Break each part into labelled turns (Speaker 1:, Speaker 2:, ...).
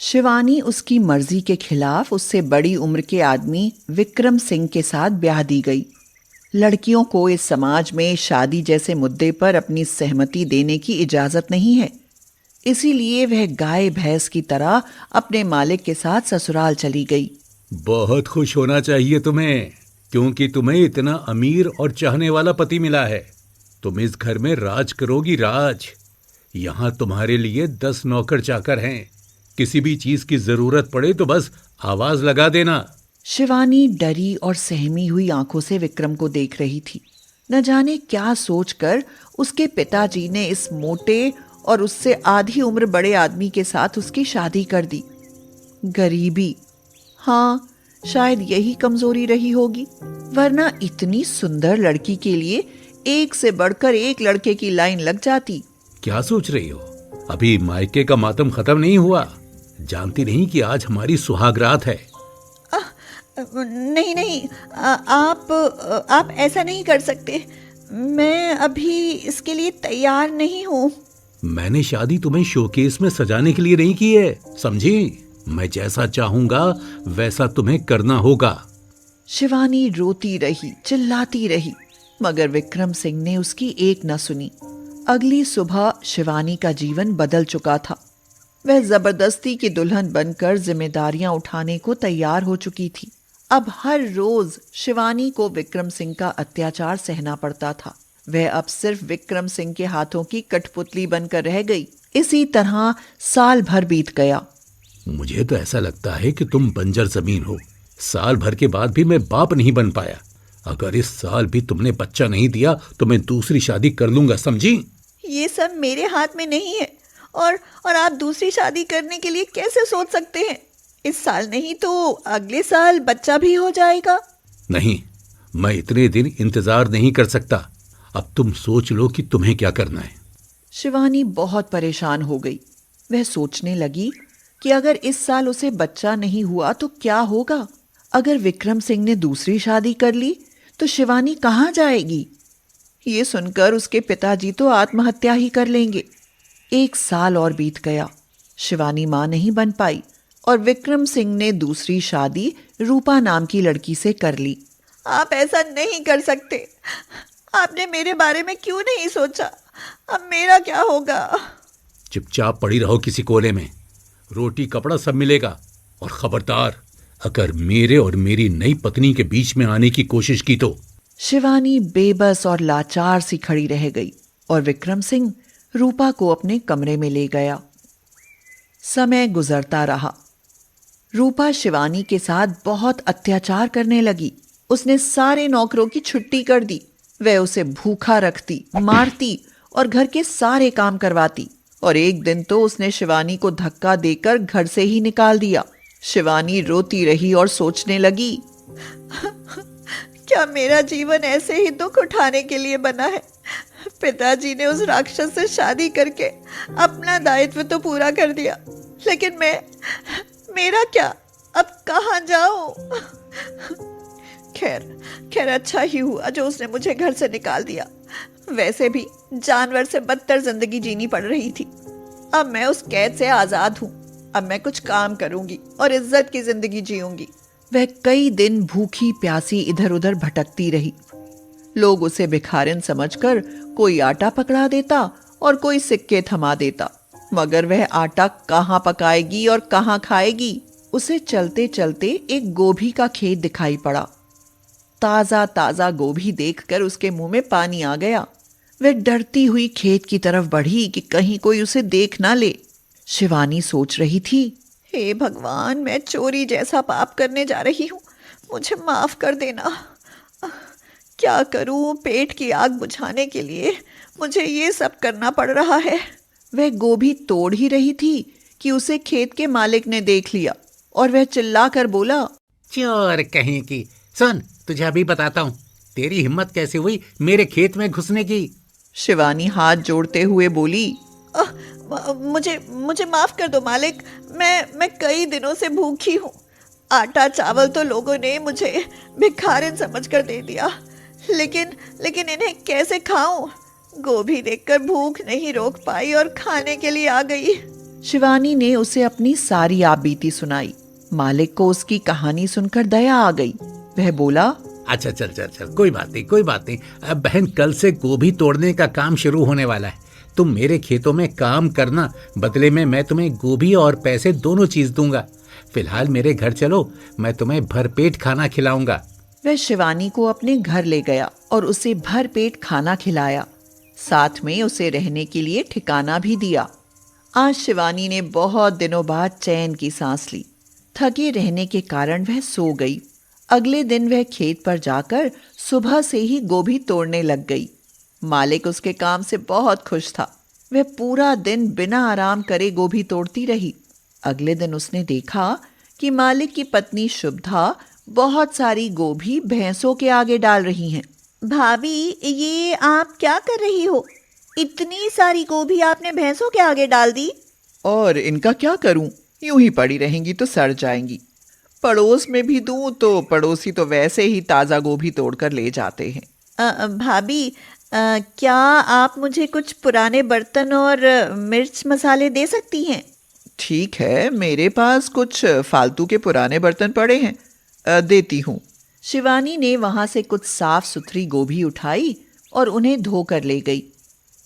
Speaker 1: शिवानी उसकी मर्जी के खिलाफ उससे बड़ी उम्र के आदमी विक्रम सिंह के साथ ब्याह दी गई। लड़कियों को इस समाज में शादी जैसे मुद्दे पर अपनी सहमति देने की इजाजत नहीं है। इसीलिए वह गाय भैंस की तरह अपने मालिक के साथ ससुराल चली गई।
Speaker 2: बहुत खुश होना चाहिए तुम्हें, क्योंकि तुम्हें इतना अमीर और चाहने वाला पति मिला है। तुम इस घर में राज करोगी, राज। यहाँ तुम्हारे लिए 10 नौकर चाकर हैं। किसी भी चीज की जरूरत पड़े तो बस आवाज लगा देना।
Speaker 1: शिवानी डरी और सहमी हुई आंखों से विक्रम को देख रही थी। न जाने क्या सोचकर उसके पिताजी ने इस मोटे और उससे आधी उम्र बड़े आदमी के साथ उसकी शादी कर दी। गरीबी, हाँ, शायद यही कमजोरी रही होगी, वरना इतनी सुंदर लड़की के लिए एक से बढ़कर एक लड़के की लाइन लग जाती।
Speaker 2: क्या सोच रही हो? अभी मायके का मातम खत्म नहीं हुआ। जानती नहीं कि आज हमारी सुहागरात है।
Speaker 3: नहीं नहीं, आप ऐसा नहीं कर सकते। मैं अभी इसके लिए तैयार नहीं हूँ।
Speaker 2: मैंने शादी तुम्हें शोकेस में सजाने के लिए नहीं की है, समझी? मैं जैसा चाहूंगा वैसा तुम्हें करना होगा।
Speaker 1: शिवानी रोती रही, चिल्लाती रही, मगर विक्रम सिंह ने उसकी एक न सुनी। अगली सुबह शिवानी का जीवन बदल चुका था। वह जबरदस्ती की दुल्हन बनकर जिम्मेदारियां उठाने को तैयार हो चुकी थी। अब हर रोज शिवानी को विक्रम सिंह का अत्याचार सहना पड़ता था। वह अब सिर्फ विक्रम सिंह के हाथों की कठपुतली बनकर रह गई। इसी तरह साल भर बीत गया।
Speaker 2: मुझे तो ऐसा लगता है कि तुम बंजर जमीन हो। साल भर के बाद भी मैं बाप नहीं बन पाया। अगर इस साल भी तुमने बच्चा नहीं दिया तो मैं दूसरी शादी कर लूंगा, समझी?
Speaker 3: ये सब मेरे हाथ में नहीं है। और आप दूसरी शादी करने के लिए कैसे सोच सकते हैं? इस साल नहीं तो अगले साल बच्चा भी हो जाएगा।
Speaker 2: नहीं, मैं इतने दिन इंतजार नहीं कर सकता। अब तुम सोच लो कि तुम्हें क्या करना है।
Speaker 1: शिवानी बहुत परेशान हो गई। वह सोचने लगी कि अगर इस साल उसे बच्चा नहीं हुआ तो क्या होगा। अगर विक्रम सिंह ने दूसरी शादी कर ली तो शिवानी कहाँ जाएगी? ये सुनकर उसके पिताजी तो आत्महत्या ही कर लेंगे। 1 साल और बीत गया। शिवानी मां नहीं बन पाई और विक्रम सिंह ने दूसरी शादी रूपा नाम की लड़की से कर ली।
Speaker 3: आप ऐसा नहीं कर सकते। आपने मेरे बारे में क्यों नहीं सोचा? अब मेरा क्या होगा?
Speaker 2: चुपचाप पड़ी रहो किसी कोने में। रोटी कपड़ा सब मिलेगा। और खबरदार, अगर मेरे और मेरी नई पत्नी के बीच में आने की कोशिश की तो।
Speaker 1: शिवानी बेबस और लाचार सी खड़ी रह गई और विक्रम सिंह रूपा को अपने कमरे में ले गया। समय गुजरता रहा। रूपा शिवानी के साथ बहुत अत्याचार करने लगी। उसने सारे नौकरों की छुट्टी कर दी। वह उसे भूखा रखती, मारती और घर के सारे काम करवाती। और एक दिन तो उसने शिवानी को धक्का देकर घर से ही निकाल दिया। शिवानी रोती रही और सोचने लगी,
Speaker 3: क्या मेरा जीवन ऐसे ही दुख उठाने के लिए बना है? पिताजी ने उस राक्षस से शादी करके अपना दायित्व तो पूरा कर दिया, लेकिन मेरा क्या? अब कहाँ जाऊं? खैर अच्छा ही हुआ जो उसने मुझे घर से निकाल दिया। वैसे भी जानवर से बदतर जिंदगी जीनी पड़ रही थी। अब मैं उस कैद से आजाद हूँ। अब मैं कुछ काम करूंगी और इज्जत की जिंदगी जीऊंगी।
Speaker 1: वह कई दिन भूखी प्यासी इधर उधर भटकती रही। लोग उसे भिखारिन समझकर कोई आटा पकड़ा देता और कोई सिक्के थमा देता, मगर वह आटा कहाँ पकाएगी और कहाँ खाएगी? उसे चलते चलते एक गोभी का खेत दिखाई पड़ा। ताजा ताजा गोभी देखकर उसके मुंह में पानी आ गया। वह डरती हुई खेत की तरफ बढ़ी कि कहीं कोई उसे देख ना ले। शिवानी सोच रही थी,
Speaker 3: हे भगवान, मैं चोरी जैसा पाप करने जा रही हूँ, मुझे माफ कर देना। क्या करूँ? पेट की आग बुझाने के लिए मुझे ये सब करना पड़ रहा है।
Speaker 1: वह गोभी तोड़ ही रही थी कि उसे खेत के मालिक ने देख लिया और वह चिल्लाकर बोला,
Speaker 4: चोर कहीं की! सुन, तुझे अभी बताता हूँ, तेरी हिम्मत कैसे हुई मेरे खेत में घुसने की।
Speaker 1: शिवानी हाथ जोड़ते हुए बोली,
Speaker 3: मुझे माफ कर दो मालिक। मैं कई दिनों से भूखी हूँ। आटा चावल तो लोगों ने मुझे भिखारिन समझकर दे दिया, लेकिन इन्हें कैसे खाऊं? गोभी देखकर भूख नहीं रोक पाई और खाने के लिए आ गई।
Speaker 1: शिवानी ने उसे अपनी सारी आपबीती सुनाई। मालिक को उसकी कहानी सुनकर दया आ गई। वह बोला,
Speaker 4: अच्छा चल चल चल, कोई बात नहीं कोई बात नहीं। अब बहन, कल से गोभी तोड़ने का काम शुरू होने वाला है। तुम मेरे खेतों में काम करना, बदले में मैं तुम्हें गोभी और पैसे दोनों चीज दूंगा। फिलहाल मेरे घर चलो, मैं तुम्हें भरपेट खाना खिलाऊंगा।
Speaker 1: वह शिवानी को अपने घर ले गया और उसे भर पेट खाना खिलाया। साथ में उसे रहने के लिए ठिकाना भी दिया। आज शिवानी ने बहुत दिनों बाद चैन की सांस ली। थके रहने के कारण वह सो गई। अगले दिन वह खेत पर जाकर सुबह से ही गोभी तोड़ने लग गई। मालिक उसके काम से बहुत खुश था। वह पूरा दिन बिना आराम करे गोभी तोड़ती रही। अगले दिन उसने देखा कि मालिक की पत्नी शुभदा बहुत सारी गोभी भैंसों के आगे डाल रही हैं।
Speaker 3: भाभी, ये आप क्या कर रही हो? इतनी सारी गोभी आपने भैंसों के आगे डाल दी?
Speaker 1: और इनका क्या करूं? यूं ही पड़ी रहेंगी तो सड़ जाएंगी। पड़ोस में भी दूं तो पड़ोसी तो वैसे ही ताज़ा गोभी तोड़कर ले जाते हैं।
Speaker 3: भाभी, क्या आप मुझे कुछ पुराने बर्तन और मिर्च मसाले दे सकती हैं?
Speaker 1: ठीक है, मेरे पास कुछ फालतू के पुराने बर्तन पड़े हैं, देती हूँ। शिवानी ने वहां से कुछ साफ सुथरी गोभी उठाई और उन्हें धोकर ले गई।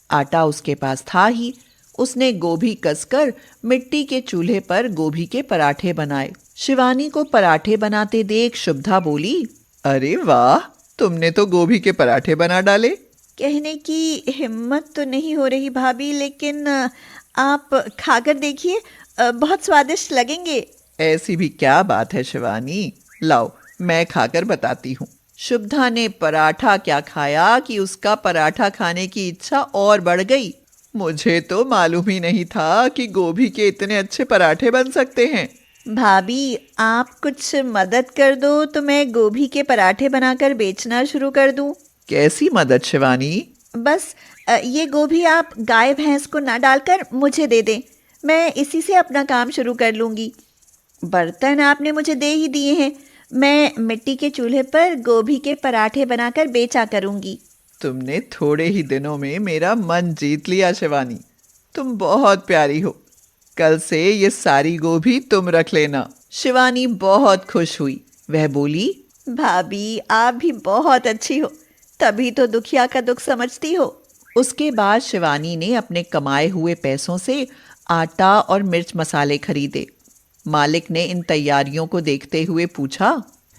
Speaker 1: आटा उसके पास था ही। उसने गोभी कसकर मिट्टी के चूल्हे पर गोभी के पराठे बनाए। शिवानी को पराठे बनाते देख शुभदा बोली, अरे वाह, तुमने तो गोभी के पराठे बना डाले।
Speaker 3: कहने की हिम्मत तो नहीं हो रही भाभी, लेकिन आप खाकर देखिए, बहुत स्वादिष्ट लगेंगे।
Speaker 1: ऐसी भी क्या बात है शिवानी, लाओ मैं खाकर बताती हूँ। शुभदा ने पराठा क्या खाया कि उसका पराठा खाने की इच्छा और बढ़ गई। मुझे तो मालूम ही नहीं था कि गोभी के इतने अच्छे पराठे बन सकते हैं।
Speaker 3: भाभी, आप कुछ मदद कर दो तो मैं गोभी के पराठे बनाकर बेचना शुरू कर दूं।
Speaker 1: कैसी मदद शिवानी?
Speaker 3: बस ये गोभी आप गाय भैंस को ना डालकर मुझे दे दें, मैं इसी से अपना काम शुरू कर लूँगी। बर्तन आपने मुझे दे ही दिए हैं, मैं मिट्टी के चूल्हे पर गोभी के पराठे बनाकर बेचा करूँगी।
Speaker 1: तुमने थोड़े ही दिनों में मेरा मन जीत लिया शिवानी। तुम बहुत प्यारी हो। कल से ये सारी गोभी तुम रख लेना। शिवानी बहुत खुश हुई। वह बोली,
Speaker 3: भाभी, आप भी बहुत अच्छी हो, तभी तो दुखिया का दुख समझती हो।
Speaker 1: उसके बाद शिवानी ने अपने कमाए हुए पैसों से आटा और मिर्च मसाले खरीदे। मालिक ने इन तैयारियों को देखते हुए पूछा,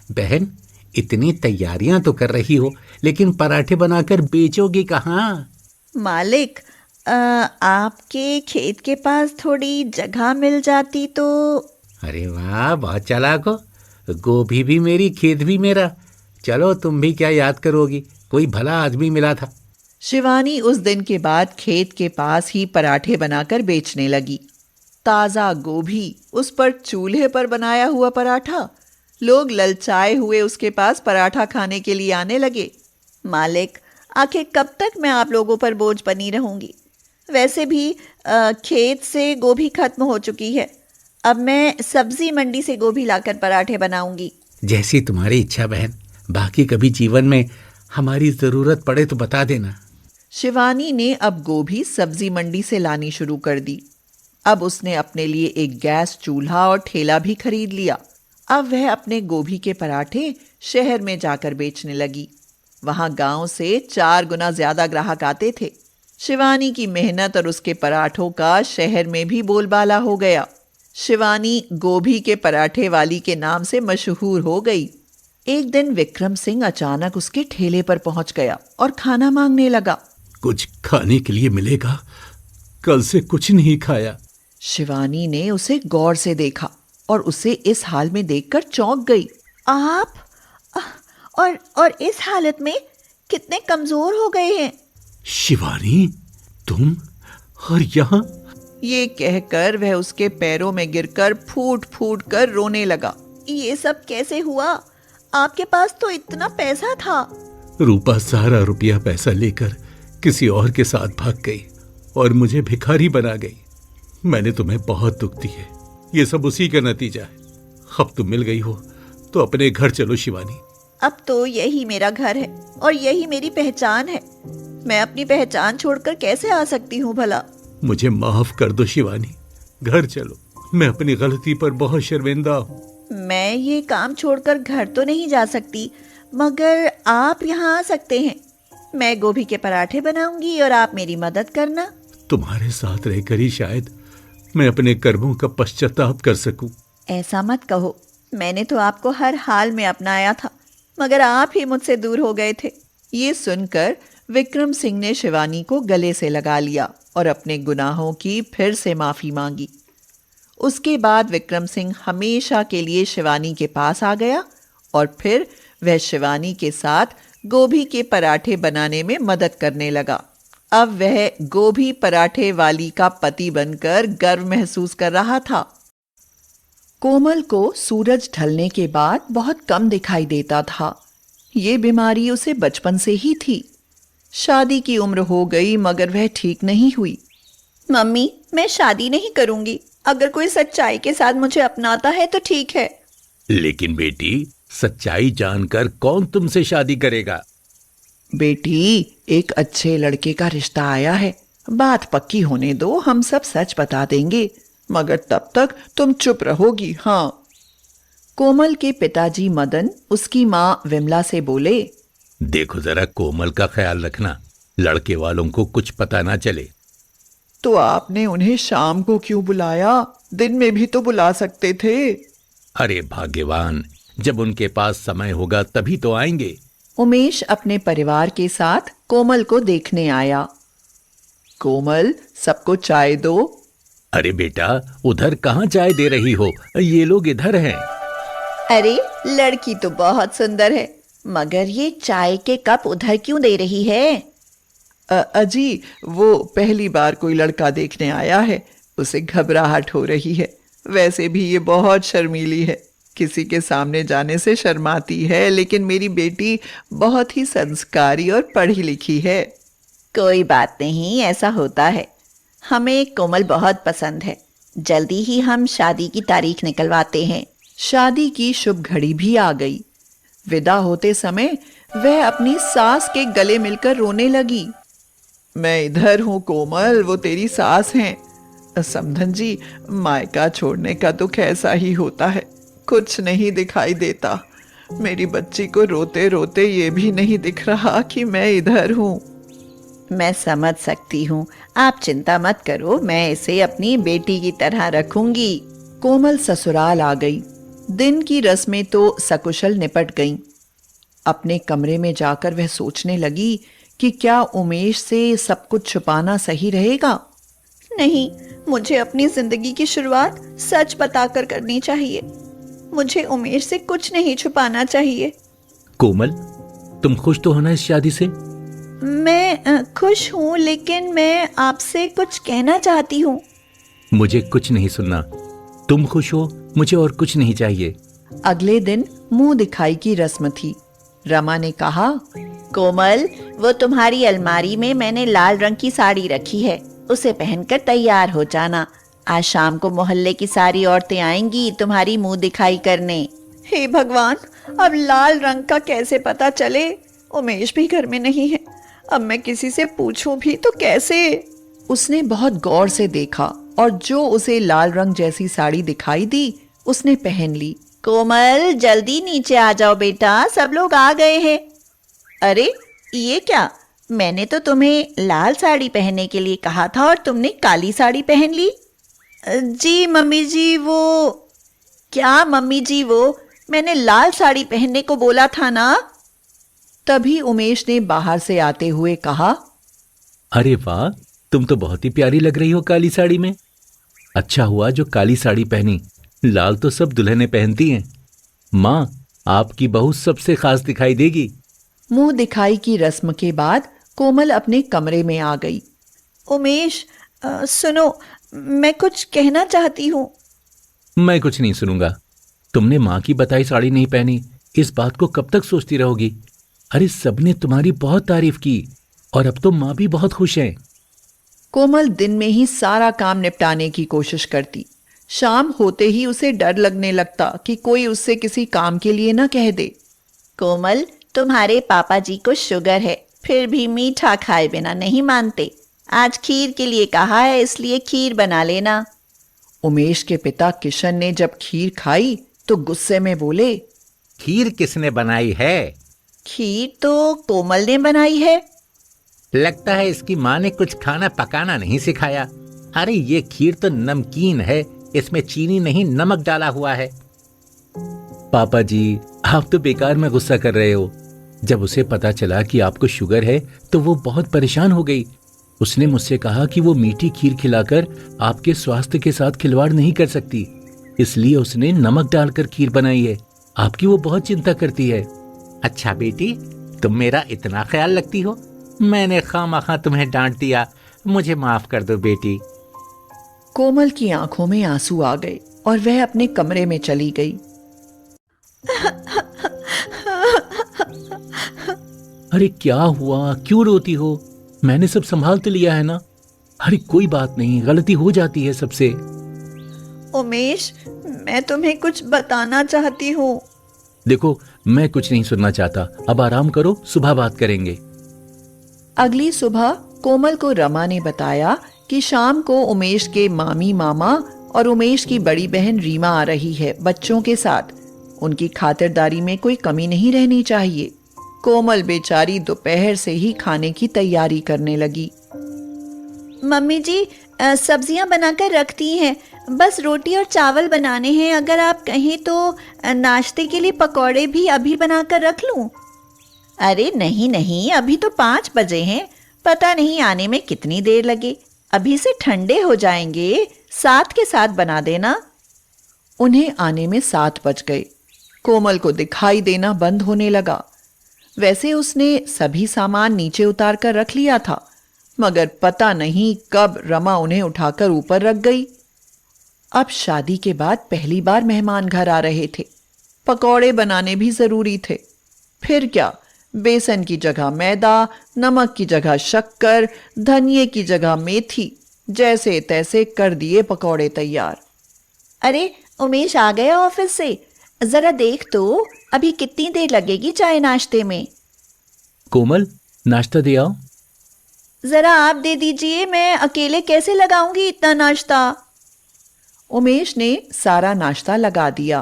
Speaker 4: बहन, इतनी तैयारियां तो कर रही हो, लेकिन पराठे बनाकर बेचोगी कहाँ?
Speaker 3: मालिक, आपके खेत के पास थोड़ी जगह मिल जाती तो।
Speaker 4: अरे वाह, बहुत चालाक हो। गोभी भी मेरी, खेत भी मेरा। चलो, तुम भी क्या याद करोगी, कोई भला आदमी मिला था।
Speaker 1: शिवानी उस दिन के बाद खेत के पास ही पराठे बनाकर बेचने लगी। ताज़ा गोभी, उस पर चूल्हे पर बनाया हुआ पराठा। लोग ललचाए हुए उसके पास पराठा खाने के लिए आने लगे।
Speaker 3: मालिक, आखिर कब तक मैं आप लोगों पर बोझ बनी रहूंगी? वैसे भी खेत से गोभी खत्म हो चुकी है। अब मैं सब्जी मंडी से गोभी लाकर पराठे बनाऊंगी।
Speaker 4: जैसी तुम्हारी इच्छा बहन। बाकी कभी जीवन में हमारी जरूरत पड़े तो बता देना।
Speaker 1: शिवानी ने अब गोभी सब्जी मंडी से लानी शुरू कर दी। अब उसने अपने लिए एक गैस चूल्हा और ठेला भी खरीद लिया। अब वह अपने गोभी के पराठे शहर में जाकर बेचने लगी। वहां गांव से 4 गुना ज्यादा ग्राहक आते थे। शिवानी की मेहनत और उसके पराठों का शहर में भी बोलबाला हो गया। शिवानी गोभी के पराठे वाली के नाम से मशहूर हो गई। एक दिन विक्रम सिंह अचानक उसके ठेले पर पहुंच गया और खाना मांगने लगा।
Speaker 2: कुछ खाने के लिए मिलेगा? कल से कुछ नहीं खाया।
Speaker 1: शिवानी ने उसे गौर से देखा और उसे इस हाल में देखकर चौंक गई।
Speaker 3: आप और इस हालत में कितने कमजोर हो गए हैं।
Speaker 2: शिवानी, तुम और यहाँ?
Speaker 1: ये कहकर वह उसके पैरों में गिरकर फूट फूट कर रोने लगा।
Speaker 3: ये सब कैसे हुआ? आपके पास तो इतना पैसा था।
Speaker 2: रूपा सारा रुपया पैसा लेकर किसी और के साथ भाग गई और मुझे भिखारी बना गई। मैंने तुम्हें बहुत दुख दी है। ये सब उसी का नतीजा है। अब तुम मिल गई हो तो अपने घर चलो शिवानी।
Speaker 3: अब तो यही मेरा घर है और यही मेरी पहचान है। मैं अपनी पहचान छोड़कर कैसे आ सकती हूँ भला?
Speaker 2: मुझे माफ कर दो शिवानी। घर चलो, मैं अपनी गलती पर बहुत शर्मिंदा हूँ।
Speaker 3: मैं ये काम छोड़कर घर तो नहीं जा सकती, मगर आप यहाँ आ सकते हैं। मैं गोभी के पराठे बनाऊंगी और आप मेरी मदद करना।
Speaker 2: तुम्हारे साथ रहकर ही शायद मैं अपने कर्मों का पश्चाताप कर सकूं।
Speaker 3: ऐसा मत कहो, मैंने तो आपको हर हाल में अपनाया था, मगर आप ही मुझसे दूर हो गए थे।
Speaker 1: ये सुनकर विक्रम सिंह ने शिवानी को गले से लगा लिया और अपने गुनाहों की फिर से माफी मांगी। उसके बाद विक्रम सिंह हमेशा के लिए शिवानी के पास आ गया और फिर वह शिवानी के साथ गोभी के पराठे बनाने में मदद करने लगा। अब वह गोभी पराठे वाली का पति बनकर गर्व महसूस कर रहा था। कोमल को सूरज ढलने के बाद बहुत कम दिखाई देता था। ये बीमारी उसे बचपन से ही थी। शादी की उम्र हो गई मगर वह ठीक नहीं हुई।
Speaker 3: मम्मी, मैं शादी नहीं करूंगी। अगर कोई सच्चाई के साथ मुझे अपनाता है तो ठीक है।
Speaker 4: लेकिन बेटी, सच्चाई जानकर कौन तुमसे शादी करेगा?
Speaker 1: बेटी, एक अच्छे लड़के का रिश्ता आया है, बात पक्की होने दो, हम सब सच बता देंगे, मगर तब तक तुम चुप रहोगी। हाँ। कोमल के पिताजी मदन उसकी माँ विमला से बोले,
Speaker 4: देखो जरा, कोमल का ख्याल रखना, लड़के वालों को कुछ पता ना चले।
Speaker 1: तो आपने उन्हें शाम को क्यों बुलाया? दिन में भी तो बुला सकते थे।
Speaker 4: अरे भाग्यवान, जब उनके पास समय होगा तभी तो आएंगे।
Speaker 1: उमेश अपने परिवार के साथ कोमल को देखने आया। कोमल, सबको चाय दो।
Speaker 4: अरे बेटा, उधर कहाँ चाय दे रही हो? ये लोग इधर हैं।
Speaker 3: अरे, लड़की तो बहुत सुंदर है, मगर ये चाय के कप उधर क्यों दे रही है?
Speaker 1: अजी, वो पहली बार कोई लड़का देखने आया है, उसे घबराहट हो रही है। वैसे भी ये बहुत शर्मीली है, किसी के सामने जाने से शर्माती है, लेकिन मेरी बेटी बहुत ही संस्कारी और पढ़ी लिखी है।
Speaker 3: कोई बात नहीं, ऐसा होता है। हमें कोमल बहुत पसंद है। जल्दी ही हम शादी की तारीख निकलवाते हैं।
Speaker 1: शादी की शुभ घड़ी भी आ गई। विदा होते समय वह अपनी सास के गले मिलकर रोने लगी। मैं इधर हूँ कोमल, वो तेरी सास हैं। समधन जी, मायका छोड़ने का दुख ऐसा ही होता है, कुछ नहीं दिखाई देता। मेरी बच्ची को रोते रोते ये भी नहीं दिख रहा कि मैं इधर हूँ।
Speaker 3: मैं समझ सकती हूँ, आप चिंता मत करो, मैं इसे अपनी बेटी की तरह रखूंगी।
Speaker 1: कोमल ससुराल आ गई। दिन की रस्में तो सकुशल निपट गईं। अपने कमरे में जाकर वह सोचने लगी कि क्या उमेश से सब कुछ छुपाना सही रहेगा।
Speaker 3: नहीं, मुझे अपनी जिंदगी की शुरुआत सच बताकर करनी चाहिए। मुझे उमेश से कुछ नहीं छुपाना चाहिए।
Speaker 4: कोमल, तुम खुश तो हो ना इस शादी से?
Speaker 3: मैं खुश हूँ, लेकिन मैं आपसे कुछ कहना चाहती हूँ।
Speaker 4: मुझे कुछ नहीं सुनना। तुम खुश हो, मुझे और कुछ नहीं चाहिए।
Speaker 1: अगले दिन मुंह दिखाई की रस्म थी। रमा ने कहा,
Speaker 3: कोमल, वो तुम्हारी अलमारी में मैंने लाल रंग की साड़ी रखी है, उसे पहनकर तैयार हो जाना। आज शाम को मोहल्ले की सारी औरतें आएंगी तुम्हारी मुंह दिखाई करने। हे भगवान, अब लाल रंग का कैसे पता चले? उमेश भी घर में नहीं है, अब मैं किसी से पूछूं भी तो कैसे?
Speaker 1: उसने बहुत गौर से देखा और जो उसे लाल रंग जैसी साड़ी दिखाई दी उसने पहन ली।
Speaker 3: कोमल, जल्दी नीचे आ जाओ बेटा, सब लोग आ गए हैं। अरे, ये क्या? मैंने तो तुम्हें लाल साड़ी पहनने के लिए कहा था और तुमने काली साड़ी पहन ली। जी मम्मी जी, वो क्या? मम्मी जी, वो मैंने लाल साड़ी पहनने को बोला था ना।
Speaker 1: तभी उमेश ने बाहर से आते हुए कहा,
Speaker 4: अरे वाह, तुम तो बहुत ही प्यारी लग रही हो काली साड़ी में। अच्छा हुआ जो काली साड़ी पहनी, लाल तो सब दुल्हनें पहनती हैं। माँ, आपकी बहू सबसे खास दिखाई देगी।
Speaker 1: मुंह दिखाई की रस्म के बाद कोमल अपने कमरे में आ गई।
Speaker 3: उमेश, सुनो, मैं कुछ कहना चाहती हूँ।
Speaker 4: मैं कुछ नहीं सुनूंगा। तुमने माँ की बताई साड़ी नहीं पहनी, इस बात को कब तक सोचती रहोगी? अरे, सबने तुम्हारी बहुत तारीफ की और अब तो माँ भी बहुत खुश है।
Speaker 1: कोमल दिन में ही सारा काम निपटाने की कोशिश करती। शाम होते ही उसे डर लगने लगता कि कोई उससे किसी काम के लिए न कह दे।
Speaker 3: कोमल, तुम्हारे पापा जी को शुगर है, फिर भी मीठा खाए बिना नहीं मानते। आज खीर के लिए कहा है, इसलिए खीर बना लेना।
Speaker 1: उमेश के पिता किशन ने जब खीर खाई तो गुस्से में बोले,
Speaker 4: खीर किसने बनाई है?
Speaker 3: खीर तो कोमल ने बनाई है।
Speaker 4: लगता है इसकी माँ ने कुछ खाना पकाना नहीं सिखाया। अरे ये खीर तो नमकीन है, इसमें चीनी नहीं नमक डाला हुआ है।
Speaker 2: पापा जी, आप तो बेकार में गुस्सा कर रहे हो। जब उसे पता चला कि आपको शुगर है तो वो बहुत परेशान हो गई। उसने मुझसे कहा कि वो मीठी खीर खिलाकर आपके स्वास्थ्य के साथ खिलवाड़ नहीं कर सकती, इसलिए उसने नमक डालकर खीर बनाई है। आपकी वो बहुत चिंता करती है।
Speaker 4: अच्छा बेटी, तुम मेरा इतना ख्याल रखती हो। मैंने खामखा तुम्हें डांट दिया, मुझे माफ कर दो बेटी।
Speaker 1: कोमल की आंखों में आंसू आ गए और वह अपने कमरे में चली गई।
Speaker 2: अरे क्या हुआ, क्यों रोती हो? मैंने सब संभाल तो लिया है ना। अरे कोई बात नहीं, गलती हो जाती है सबसे।
Speaker 3: उमेश, मैं तुम्हें कुछ बताना चाहती हूँ।
Speaker 2: देखो, मैं कुछ नहीं सुनना चाहता। अब आराम करो, सुबह बात करेंगे।
Speaker 1: अगली सुबह कोमल को रमा ने बताया कि शाम को उमेश के मामी मामा और उमेश की बड़ी बहन रीमा आ रही है बच्चों के साथ। उनकी खातिरदारी में कोई कमी नहीं रहनी चाहिए। कोमल बेचारी दोपहर से ही खाने की तैयारी करने लगी।
Speaker 3: मम्मी जी, सब्जियां बनाकर रखती हैं, बस रोटी और चावल बनाने हैं। अगर आप कहें तो नाश्ते के लिए पकौड़े भी अभी बनाकर रख लूं। अरे नहीं नहीं, अभी तो 5 बजे हैं, पता नहीं आने में कितनी देर लगे। अभी से ठंडे हो जाएंगे, साथ के साथ बना देना।
Speaker 1: उन्हें आने में 7 बज गए। कोमल को दिखाई देना बंद होने लगा। वैसे उसने सभी सामान नीचे उतार कर रख लिया था, मगर पता नहीं कब रमा उन्हें उठाकर ऊपर रख गई। अब शादी के बाद पहली बार मेहमान घर आ रहे थे। पकौड़े बनाने भी जरूरी थे। फिर क्या, बेसन की जगह मैदा, नमक की जगह शक्कर, धनिये की जगह मेथी, जैसे तैसे कर दिए पकौड़े तैयार।
Speaker 3: अरे उमेश आ गया ऑफिस से, जरा देख तो अभी कितनी देर लगेगी चाय नाश्ते में।
Speaker 2: कोमल, नाश्ता दे आओ।
Speaker 3: जरा आप दे दीजिए, मैं अकेले कैसे लगाऊंगी इतना नाश्ता।
Speaker 1: उमेश ने सारा नाश्ता लगा दिया।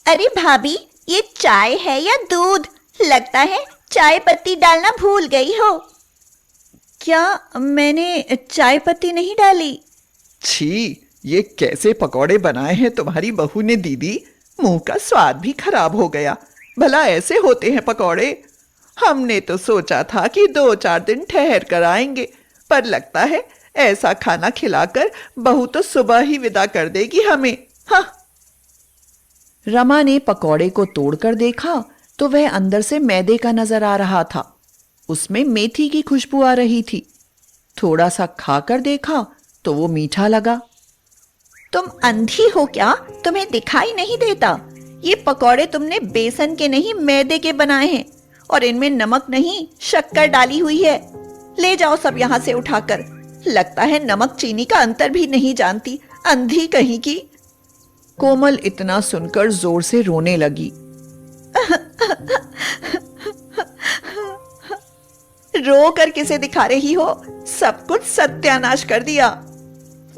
Speaker 3: अरे भाभी, ये चाय है या दूध? लगता है चाय पत्ती डालना भूल गई हो। क्या मैंने चाय पत्ती नहीं डाली?
Speaker 1: छी, ये कैसे पकौड़े बनाए हैं तुम्हारी बहू ने दीदी। मुंह का स्वाद भी खराब हो गया। भला ऐसे होते हैं पकौड़े? हमने तो सोचा था कि 2-4 दिन ठहर कर आएंगे, पर लगता है ऐसा खाना खिलाकर बहू तो सुबह ही विदा कर देगी हमें। हाँ। रमा ने पकौड़े को तोड़कर देखा तो वह अंदर से मैदे का नजर आ रहा था। उसमें मेथी की खुशबू आ रही थी। थोड़ा सा खाकर देखा तो वो मीठा लगा। तुम अंधी हो क्या? तुम्हें दिखाई नहीं देता? ये पकौड़े तुमने बेसन के नहीं मैदे के बनाए हैं, और इनमें नमक नहीं शक्कर डाली हुई है। ले जाओ सब यहाँ से उठाकर। लगता है नमक चीनी का अंतर भी नहीं जानती, अंधी कहीं की। कोमल इतना सुनकर जोर से रोने लगी। रो कर किसे दिखा रही हो? सब कुछ सत्यानाश कर दिया।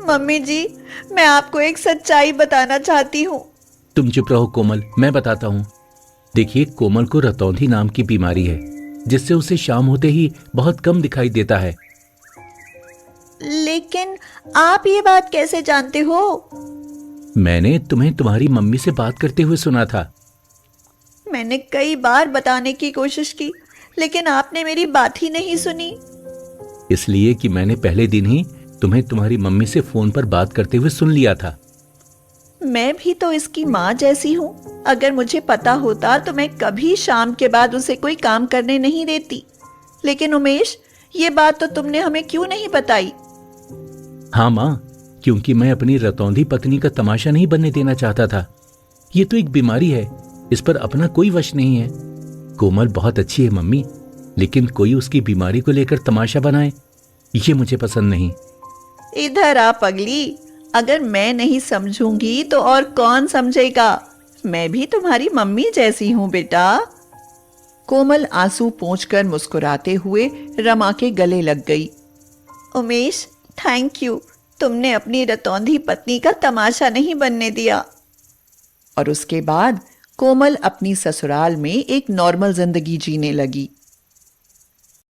Speaker 1: मम्मी जी, मैं आपको एक सच्चाई बताना चाहती हूँ।
Speaker 2: तुम चुप रहो कोमल, मैं बताता हूँ। देखिए, कोमल को रतौंधी नाम की बीमारी है, जिससे उसे शाम होते ही बहुत कम दिखाई देता है।
Speaker 3: लेकिन आप ये बात कैसे जानते हो?
Speaker 2: मैंने तुम्हें तुम्हारी मम्मी से बात करते हुए सुना था।
Speaker 3: मैंने कई बार बताने की कोशिश की, लेकिन आपने मेरी बात ही नहीं सुनी।
Speaker 2: इसलिए कि मैंने पहले दिन ही तुम्हें तुम्हारी मम्मी से फोन पर बात करते हुए सुन लिया था।
Speaker 3: मैं भी तो इसकी माँ जैसी हूँ। अगर मुझे पता होता तो मैं कभी शाम के बाद उसे कोई काम करने नहीं देती। लेकिन उमेश, ये बात तो तुमने हमें क्यों नहीं बताई?
Speaker 2: हाँ माँ, क्योंकि मैं अपनी रतौंधी पत्नी का तमाशा नहीं बनने देना चाहता था। ये तो एक बीमारी है, इस पर अपना कोई वश नहीं है। कोमल बहुत अच्छी है मम्मी, लेकिन कोई उसकी बीमारी को लेकर तमाशा बनाए, ये मुझे पसंद नहीं।
Speaker 3: इधर आ पगली, अगर मैं नहीं समझूंगी तो और कौन समझेगा? मैं भी तुम्हारी मम्मी जैसी हूँ बेटा। कोमल आंसू पोंछकर मुस्कुराते हुए रमा के गले लग गई। Umesh, thank you. तुमने अपनी रतौंधी पत्नी का तमाशा नहीं बनने दिया।
Speaker 1: और उसके बाद कोमल अपनी ससुराल में एक नॉर्मल जिंदगी जीने लगी।